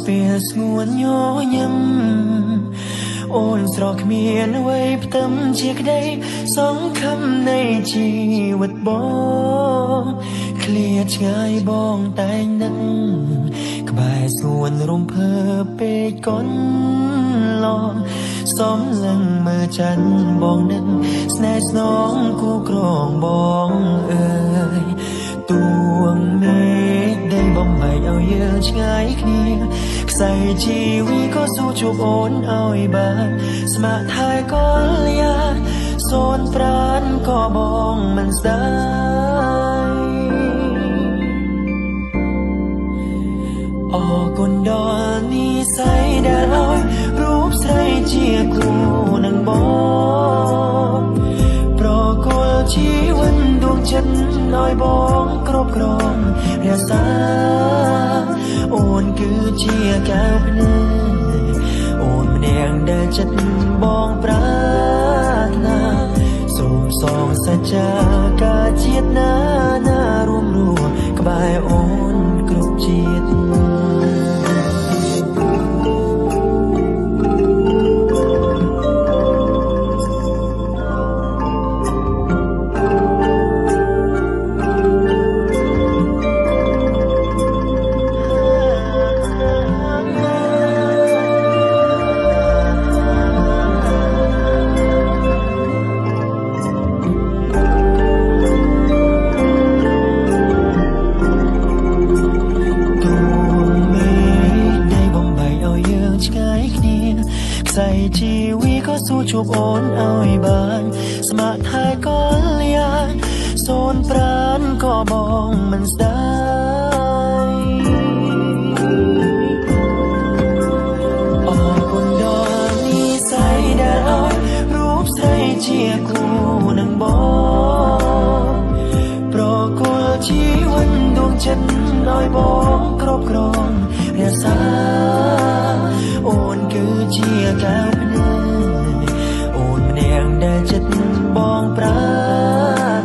ពេលស្ងួនញញឹមអូនស្រកគ្មានអ្វីផ្ទឹមជាក្តីសង្ឃឹមនៃជីវិតបងឃ្លាតឆ្ងាយបងតែងនឹកក្បែរស្ងួនរំភើបពេកកូនឡងសំឡឹងមើលច័ន្ទបងនឹកស្នេហ៍ស្នងគូក្រងបងអើយទួងមេឃដីបំបែកឲ្យយើងឆ្ងាយគ្នាខ្សែជីវីក៏ស៊ូជួបអូនឲ្យបានស្ម័គ្រថែកលយាសូនប្រានក៏បងមិនស្ដាយអរគុណដល់និស្ស័យដែលឲ្យរូបស្រីជាគូនឹងបងប្រគល់ជីវិតដួងចិត្តឲ្យបងគ្រប់គ្រងរក្សាអូនគឺជាកែវភ្នែកអូនម្នាក់ដែលចិត្តបងប្រាថ្នាសូមសងសច្ចាការជាតិណារួមរស់ក្បែរអូនគ្រប់ជាតិជីវីក៏ស៊ូជួបអូនឲ្យបានស្ម័គ្រថែកលយាសូនប្រានក៏បងមិនស្ដាយអរគុណដល់និស្ស័យដែលឲ្យរូបស្រីជាគូនឹងបងប្រគល់ជីវិតដួងចិត្តឲ្យបងគ្រប់គ្រងរក្សាអូនគឺជាកែវភ្នែកអូនម្នាក់ដែលចិត្តបងប្រា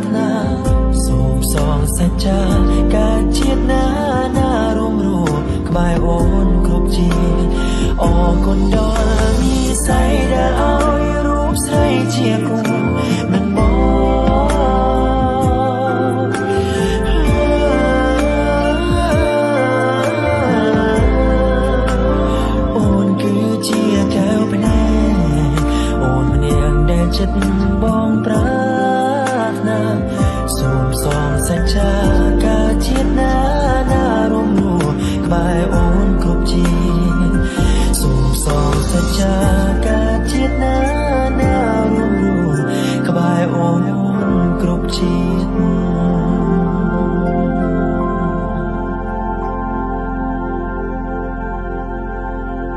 ថ្នាសូមសងសច្ចាការជាតិណារួមរស់ក្បែរអូនគ្រប់ជាតិអរគុណដល់និស្ស័យដែលឲ្យរូបស្រីជាគូនឹងបងចិត្តបងប្រាថ្នាសូមសងសច្ចាការជាតិណារួមរស់ក្បែរអូនគ្រប់ជាតិសូមសងសច្ចាការជាតិណារួមរស់ក្បែរអូនគ្រប់ជាតិ